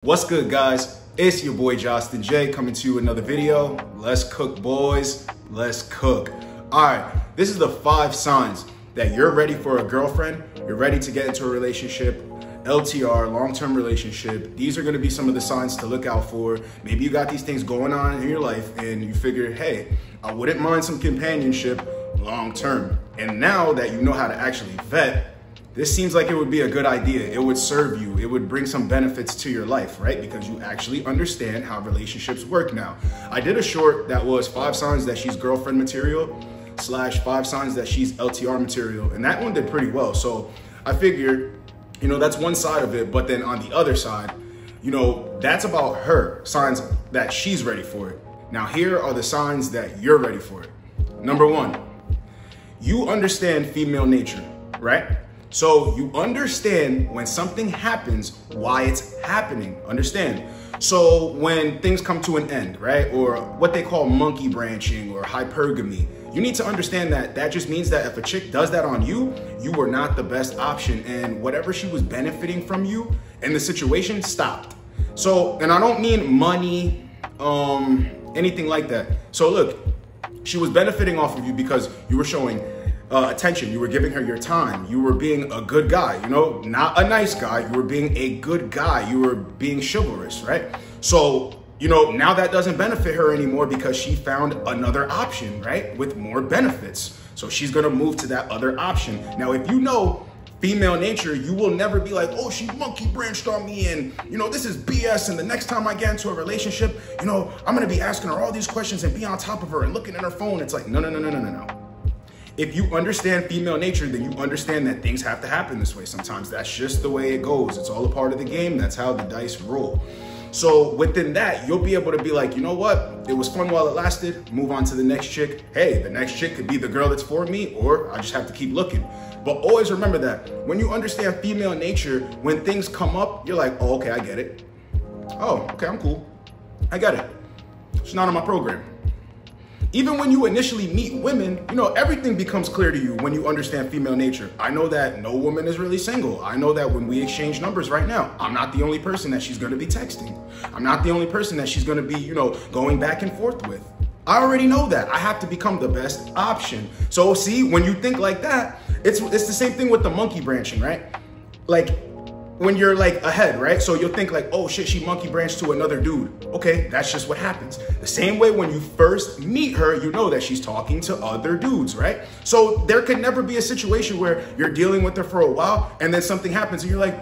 What's good, guys? It's your boy Justin J coming to you with another video. Let's cook, boys. Let's cook. All right, this is the 5 signs that you're ready for a girlfriend. You're ready to get into a relationship, LTR, long-term relationship. These are gonna be some of the signs to look out for. Maybe you got these things going on in your life and you figure, hey, I wouldn't mind some companionship long-term. And now that you know how to actually vet, this seems like it would be a good idea. It would serve you. It would bring some benefits to your life, right? Because you actually understand how relationships work now. I did a short that was 5 signs that she's girlfriend material / 5 signs that she's LTR material. And that one did pretty well. So I figured, that's one side of it. But then on the other side, that's about her, signs that she's ready for it. Now, here are the signs that you're ready for it. Number 1, you understand female nature, right? So you understand when something happens, why it's happening. Understand? So when things come to an end, right? Or what they call monkey branching or hypergamy, you need to understand that that just means that if a chick does that on you, you were not the best option. And whatever she was benefiting from you and the situation stopped. So, and I don't mean money, anything like that. So look, she was benefiting off of you because you were showing attention. You were giving her your time. You were being a good guy, not a nice guy. You were being a good guy. You were being chivalrous, right? So, now that doesn't benefit her anymore because she found another option, right? With more benefits. So she's going to move to that other option. Now, if you know female nature, you will never be like, oh, she monkey branched on me and, this is BS. And the next time I get into a relationship, I'm going to be asking her all these questions and be on top of her and looking at her phone. It's like, no. If you understand female nature, then you understand that things have to happen this way sometimes. That's just the way it goes. It's all a part of the game. That's how the dice roll. So within that, you'll be able to be like, you know what? It was fun while it lasted. Move on to the next chick. Hey, the next chick could be the girl that's for me, or I just have to keep looking. But always remember that when you understand female nature, when things come up, you're like, oh, okay, I get it. Oh, okay, I'm cool. I got it. It's not on my program. Even when you initially meet women, everything becomes clear to you when you understand female nature. I know that no woman is really single. I know that when we exchange numbers right now, I'm not the only person that she's going to be texting. I'm not the only person that she's going to be, going back and forth with. I already know that. I have to become the best option. So see, when you think like that, it's the same thing with the monkey branching, right? Like, when you're like ahead, right? So you'll think like, oh shit, she monkey branched to another dude. Okay, that's just what happens. The same way when you first meet her, you know that she's talking to other dudes, right? So there could never be a situation where you're dealing with her for a while and then something happens and you're like,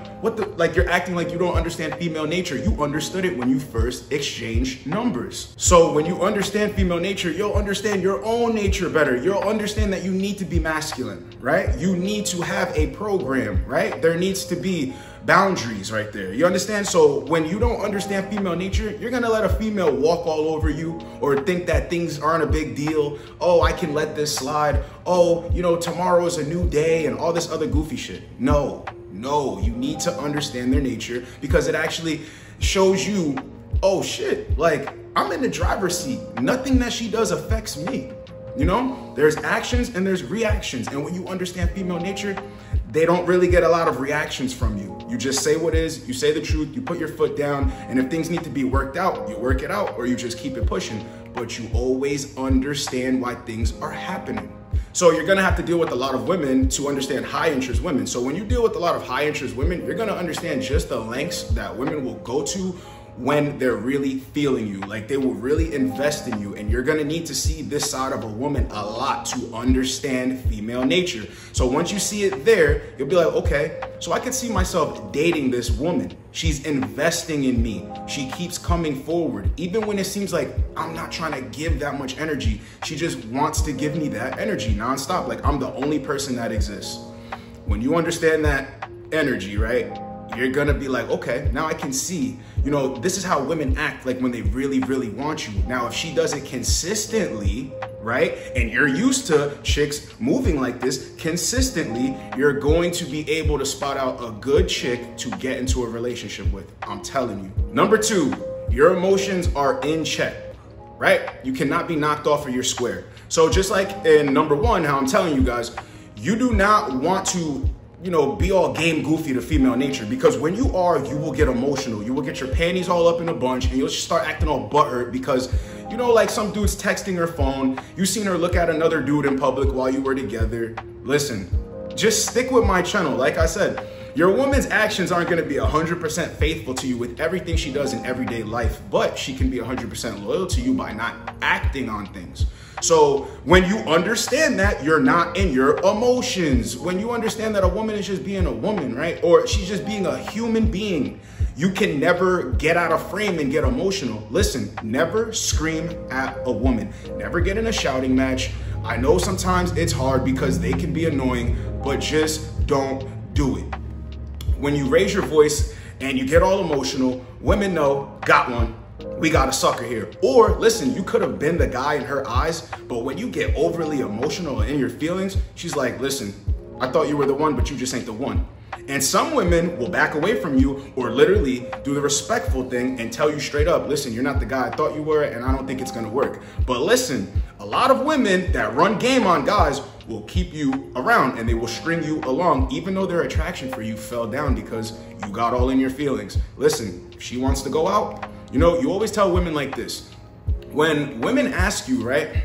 you're acting like you don't understand female nature. You understood it when you first exchanged numbers. So when you understand female nature, you'll understand your own nature better. You'll understand that you need to be masculine, right? You need to have a program, right? There needs to be boundaries right there. You understand? So when you don't understand female nature, you're going to let a female walk all over you or think that things aren't a big deal. Oh, I can let this slide. Oh, tomorrow is a new day and all this other goofy shit. No, you need to understand their nature because it actually shows you, oh shit, like I'm in the driver's seat. Nothing that she does affects me. There's actions and there's reactions. And when you understand female nature, they don't really get a lot of reactions from you. You just say what is, you say the truth, you put your foot down, and if things need to be worked out, you work it out, or you just keep it pushing. But you always understand why things are happening. So you're gonna have to deal with a lot of women to understand high interest women. So when you deal with a lot of high interest women, you're gonna understand just the lengths that women will go to when they're really feeling you, like they will really invest in you. And you're gonna need to see this side of a woman a lot to understand female nature. So once you see it there, you'll be like, okay, so I could see myself dating this woman. She's investing in me. She keeps coming forward. Even when it seems like I'm not trying to give that much energy, she just wants to give me that energy nonstop. Like I'm the only person that exists. When you understand that energy, right? You're gonna be like, okay, now I can see, this is how women act like when they really, really want you. Now, if she does it consistently, right, and you're used to chicks moving like this consistently, you're going to be able to spot out a good chick to get into a relationship with. I'm telling you. Number 2, your emotions are in check, right? You cannot be knocked off of your square. So just like in number 1, how I'm telling you guys, you do not want to be all game goofy to female nature, because when you are, you will get emotional. You will get your panties all up in a bunch and you'll just start acting all butthurt because, like some dude's texting her phone. You seen her look at another dude in public while you were together. Listen, just stick with my channel. Like I said, your woman's actions aren't going to be 100% faithful to you with everything she does in everyday life, but she can be 100% loyal to you by not acting on things. So when you understand that, you're not in your emotions. When you understand that a woman is just being a woman, right? Or she's just being a human being, you can never get out of frame and get emotional. Listen, never scream at a woman. Never get in a shouting match. I know sometimes it's hard because they can be annoying, but just don't do it. When you raise your voice and you get all emotional, women know, got one. We got a sucker here. Or listen, you could have been the guy in her eyes, but when you get overly emotional in your feelings, she's like, listen, I thought you were the one, but you just ain't the one. And some women will back away from you or literally do the respectful thing and tell you straight up, listen, you're not the guy I thought you were, and I don't think it's gonna work. But listen, a lot of women that run game on guys will keep you around and they will string you along, even though their attraction for you fell down because you got all in your feelings. Listen, if she wants to go out, you always tell women like this. When women ask you, right,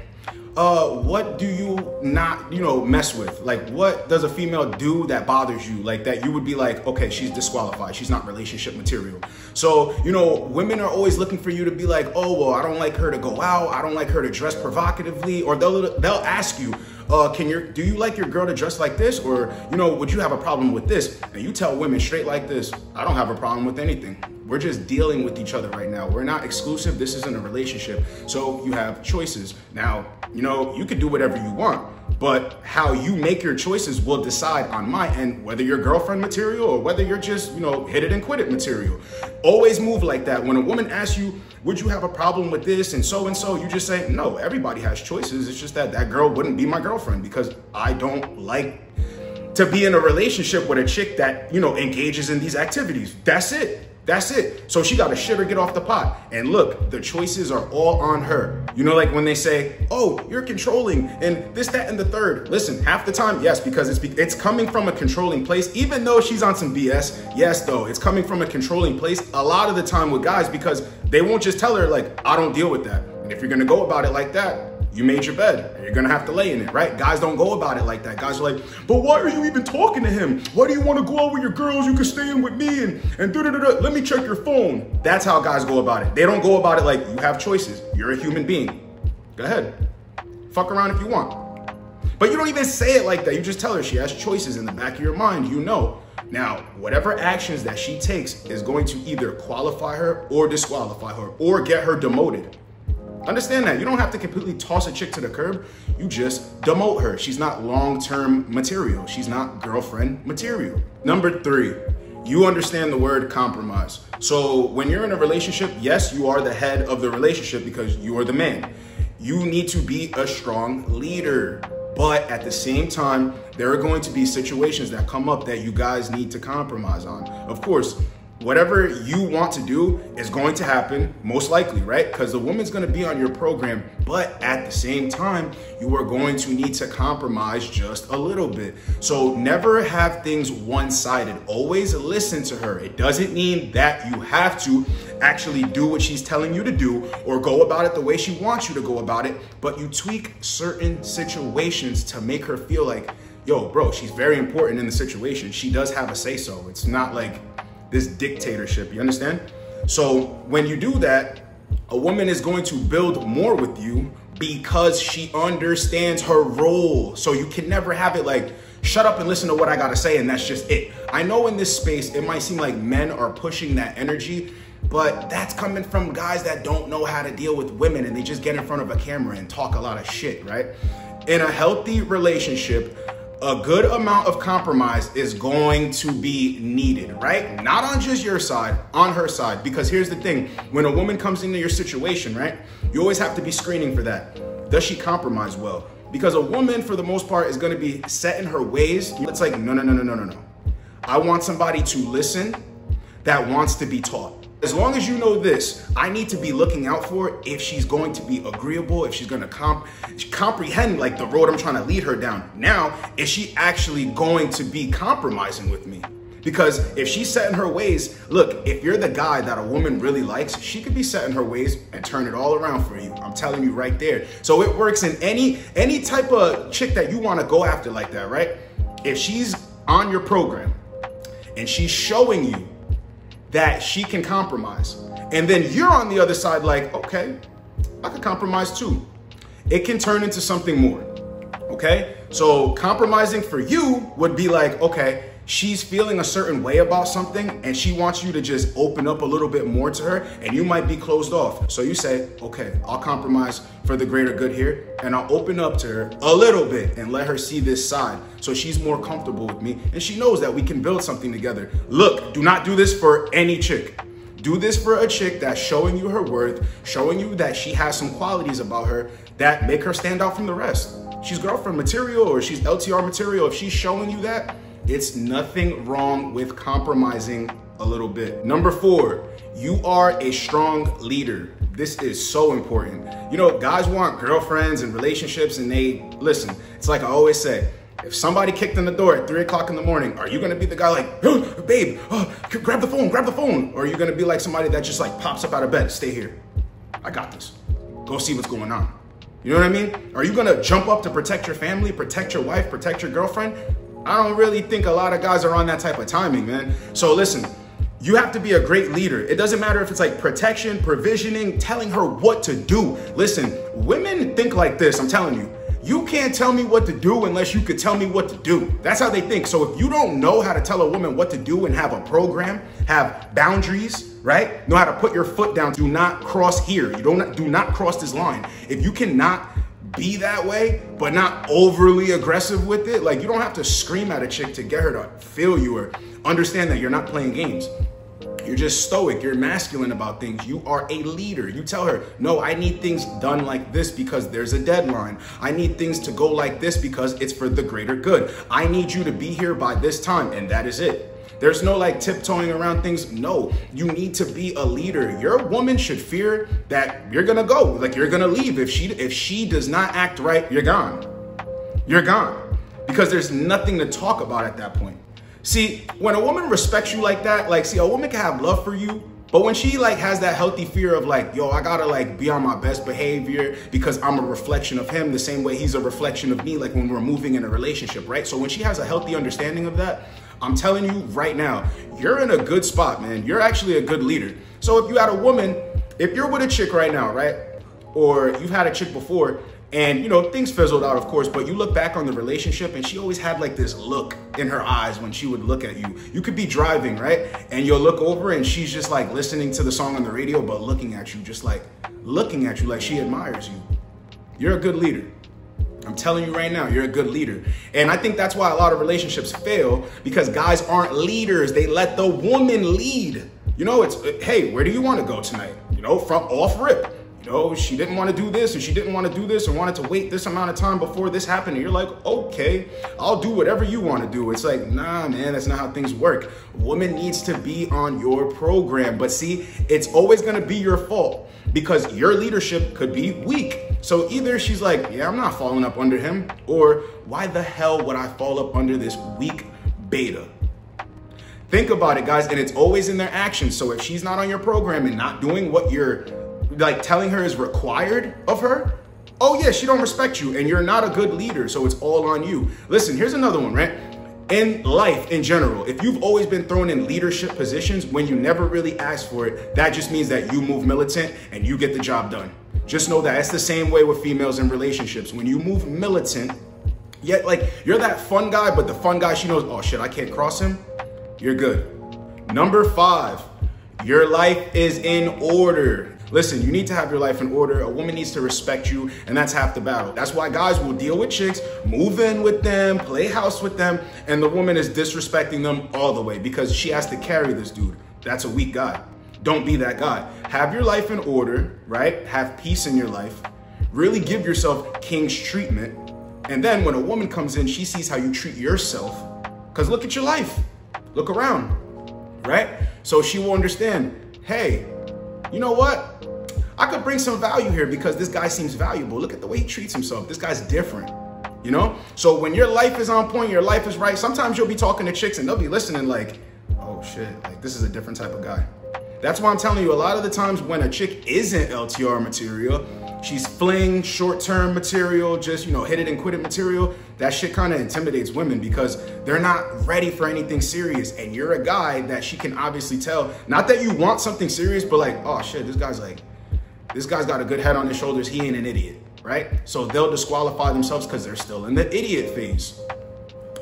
what do you not, mess with? Like, what does a female do that bothers you? Like that you would be like, okay, she's disqualified. She's not relationship material. So, women are always looking for you to be like, oh, well, I don't like her to go out. I don't like her to dress provocatively. Or they'll ask you, do you like your girl to dress like this? Or, would you have a problem with this? And you tell women straight like this, I don't have a problem with anything. We're just dealing with each other right now. We're not exclusive. This isn't a relationship. So you have choices. Now, you can do whatever you want, but how you make your choices will decide on my end whether you're girlfriend material or whether you're just, hit it and quit it material. Always move like that. When a woman asks you, would you have a problem with this and so, you just say, no, everybody has choices. It's just that girl wouldn't be my girlfriend because I don't like to be in a relationship with a chick that, engages in these activities. That's it. That's it. So she got to shit or get off the pot. And look, the choices are all on her. Like when they say, oh, you're controlling and this, that, and the third. Listen, half the time, yes, because it's coming from a controlling place, even though she's on some BS. Yes, though, it's coming from a controlling place a lot of the time with guys because they won't just tell her like, I don't deal with that. And if you're going to go about it like that, you made your bed and you're gonna have to lay in it, right? Guys don't go about it like that. Guys are like, but why are you even talking to him? Why do you want to go out with your girls? You can stay in with me and da-da-da-da. Let me check your phone. That's how guys go about it. They don't go about it like you have choices. You're a human being. Go ahead. Fuck around if you want. But you don't even say it like that. You just tell her she has choices in the back of your mind, Now, whatever actions that she takes is going to either qualify her or disqualify her or get her demoted. Understand that. You don't have to completely toss a chick to the curb. You just demote her. She's not long-term material. She's not girlfriend material. Number 3, you understand the word compromise. So when you're in a relationship, yes, you are the head of the relationship because you are the man. You need to be a strong leader. But at the same time, there are going to be situations that come up that you guys need to compromise on. Of course, whatever you want to do is going to happen, most likely, right? Because the woman's going to be on your program, but at the same time, you are going to need to compromise just a little bit. So never have things one-sided. Always listen to her. It doesn't mean that you have to actually do what she's telling you to do or go about it the way she wants you to go about it, but you tweak certain situations to make her feel like, yo, bro, she's very important in the situation. She does have a say-so. It's not like this dictatorship, you understand? So when you do that, a woman is going to build more with you because she understands her role. So you can never have it like, shut up and listen to what I gotta say and that's just it. I know in this space, it might seem like men are pushing that energy, but that's coming from guys that don't know how to deal with women and they just get in front of a camera and talk a lot of shit, right? In a healthy relationship, a good amount of compromise is going to be needed, right? Not on just your side, on her side. Because here's the thing, when a woman comes into your situation, right? You always have to be screening for that. Does she compromise well? Because a woman, for the most part, is gonna be set in her ways. It's like, no. I want somebody to listen that wants to be taught. As long as you know this, I need to be looking out for if she's going to be agreeable, if she's going to comprehend like the road I'm trying to lead her down. Now, is she actually going to be compromising with me? Because if she's set in her ways, look, if you're the guy that a woman really likes, she could be set in her ways and turn it all around for you. I'm telling you right there. So it works in any type of chick that you want to go after like that, right? If she's on your program and she's showing you that she can compromise, and then you're on the other side like, okay, I could compromise too. It can turn into something more, okay? So compromising for you would be like, okay, she's feeling a certain way about something and she wants you to just open up a little bit more to her, and you might be closed off. So you say, okay, I'll compromise for the greater good here, and I'll open up to her a little bit and let her see this side so she's more comfortable with me and she knows that we can build something together. Look, do not do this for any chick. Do this for a chick that's showing you her worth, showing you that she has some qualities about her that make her stand out from the rest. She's girlfriend material or she's LTR material. If she's showing you that, it's nothing wrong with compromising a little bit. Number 4, you are a strong leader. This is so important. You know, guys want girlfriends and relationships, and listen, it's like I always say, if somebody kicked in the door at 3 o'clock in the morning, are you gonna be the guy like, oh, babe, grab the phone? Or are you gonna be like somebody that just like pops up out of bed, stay here, I got this, go see what's going on? You know what I mean? Are you gonna jump up to protect your family, protect your wife, protect your girlfriend? I don't really think a lot of guys are on that type of timing, man. So listen, you have to be a great leader. It doesn't matter if it's like protection, provisioning, telling her what to do. Listen, women think like this, I'm telling you. You can't tell me what to do unless you could tell me what to do. That's how they think. So if you don't know how to tell a woman what to do and have a program, have boundaries, right? Know how to put your foot down, do not cross here. Do not cross this line. If you cannot be that way, but not overly aggressive with it, like you don't have to scream at a chick to get her to feel you or understand that you're not playing games. You're just stoic, you're masculine about things. You are a leader. You tell her, no, I need things done like this because there's a deadline. I need things to go like this because it's for the greater good. I need you to be here by this time, and that is it. There's no like tiptoeing around things. No, you need to be a leader. Your woman should fear that you're gonna go, like you're gonna leave. If she does not act right, you're gone. You're gone. Because there's nothing to talk about at that point. See, when a woman respects you like that, like, see, a woman can have love for you, but when she like has that healthy fear of like, yo, I gotta like be on my best behavior because I'm a reflection of him the same way he's a reflection of me, like when we're moving in a relationship, right? So when she has a healthy understanding of that, I'm telling you right now, you're in a good spot, man. You're actually a good leader. So if you had a woman, if you're with a chick right now, right? Or you've had a chick before, and you know, things fizzled out, of course, but you look back on the relationship and she always had like this look in her eyes when she would look at you. You could be driving, right? And you'll look over and she's just like listening to the song on the radio, but looking at you, just like looking at you like she admires you. You're a good leader. I'm telling you right now, you're a good leader. And I think that's why a lot of relationships fail, because guys aren't leaders. They let the woman lead. You know, it's, hey, where do you want to go tonight? You know, from off rip. You know, she didn't want to do this and she didn't want to do this and wanted to wait this amount of time before this happened. And you're like, okay, I'll do whatever you want to do. It's like, nah, man, that's not how things work. A woman needs to be on your program. But see, it's always going to be your fault because your leadership could be weak. So either she's like, yeah, I'm not falling up under him, or why the hell would I fall up under this weak beta? Think about it, guys, and it's always in their actions. So if she's not on your program and not doing what you're like telling her is required of her, oh yeah, she don't respect you and you're not a good leader, so it's all on you. Listen, here's another one, right? In life, in general, if you've always been thrown in leadership positions when you never really asked for it, that just means that you move militant and you get the job done. Just know that it's the same way with females in relationships. When you move militant, yet like you're that fun guy, but the fun guy, she knows, oh shit, I can't cross him, you're good. Number 5, your life is in order. Listen, you need to have your life in order. A woman needs to respect you, and that's half the battle. That's why guys will deal with chicks, move in with them, play house with them, and the woman is disrespecting them all the way because she has to carry this dude. That's a weak guy. Don't be that guy. Have your life in order, right? Have peace in your life. Really give yourself king's treatment. And then when a woman comes in, she sees how you treat yourself. Because look at your life. Look around, right? So she will understand, hey, you know what? I could bring some value here because this guy seems valuable. Look at the way he treats himself. This guy's different, you know? So when your life is on point, your life is right, sometimes you'll be talking to chicks and they'll be listening like, oh shit, like this is a different type of guy. That's why I'm telling you, a lot of the times when a chick isn't LTR material, she's fling, short-term material, just, you know, hit it and quit it material, that shit kind of intimidates women because they're not ready for anything serious. And you're a guy that she can obviously tell, not that you want something serious, but like, oh shit, this guy's got a good head on his shoulders, he ain't an idiot, right? So they'll disqualify themselves because they're still in the idiot phase.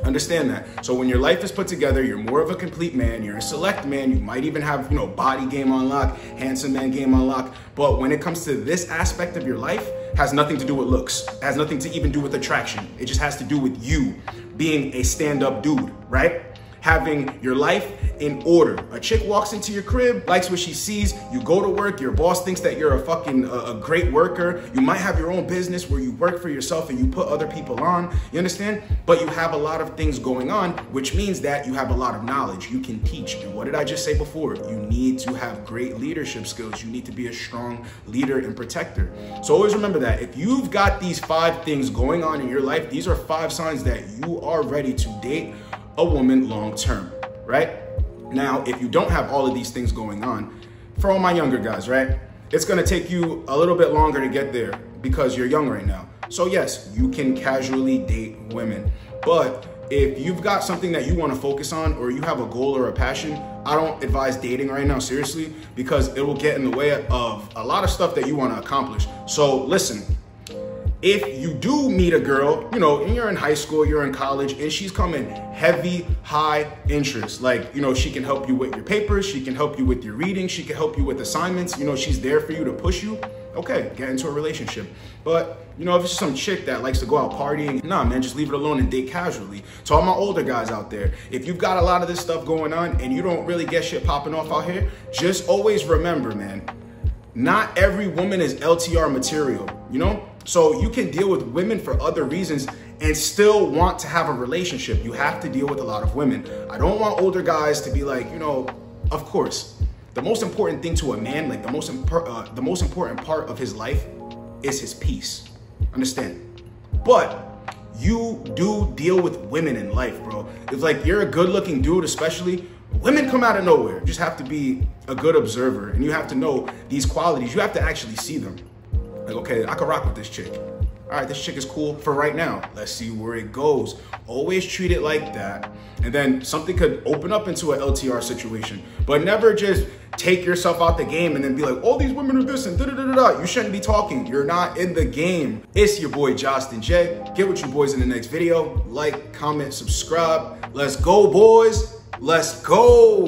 Understand that. So when your life is put together, you're more of a complete man, you're a select man, you might even have, you know, body game on lock, handsome man game on lock. But when it comes to this aspect of your life, has nothing to do with looks, has nothing to even do with attraction. It just has to do with you being a stand-up dude, right? Having your life in order. A chick walks into your crib, likes what she sees, you go to work, your boss thinks that you're a great worker, you might have your own business where you work for yourself and you put other people on, you understand? But you have a lot of things going on, which means that you have a lot of knowledge, you can teach. And what did I just say before? You need to have great leadership skills, you need to be a strong leader and protector. So always remember that if you've got these 5 things going on in your life, these are 5 signs that you are ready to date a woman long term, right? Now, if you don't have all of these things going on, for all my younger guys, right? It's gonna take you a little bit longer to get there because you're young right now. So yes, you can casually date women, but if you've got something that you wanna focus on or you have a goal or a passion, I don't advise dating right now, seriously, because it will get in the way of a lot of stuff that you wanna accomplish. So listen, if you do meet a girl, you know, and you're in high school, you're in college, and she's coming heavy, high interest, like, you know, she can help you with your papers, she can help you with your reading, she can help you with assignments, you know, she's there for you to push you, okay, get into a relationship. But, you know, if it's some chick that likes to go out partying, nah, man, just leave it alone and date casually. To all my older guys out there, if you've got a lot of this stuff going on and you don't really get shit popping off out here, just always remember, man, not every woman is LTR material, you know? So you can deal with women for other reasons and still want to have a relationship. You have to deal with a lot of women. I don't want older guys to be like, you know, of course, the most important thing to a man, like the most important part of his life is his peace. Understand? But you do deal with women in life, bro. If like you're a good looking dude, especially, women come out of nowhere. You just have to be a good observer and you have to know these qualities. You have to actually see them. Like, okay, I can rock with this chick. All right, this chick is cool for right now. Let's see where it goes. Always treat it like that. And then something could open up into an LTR situation, but never just take yourself out the game and then be like, all these women are this and da-da-da-da-da. You shouldn't be talking. You're not in the game. It's your boy, Justin J. Get with you boys in the next video. Like, comment, subscribe. Let's go, boys. Let's go.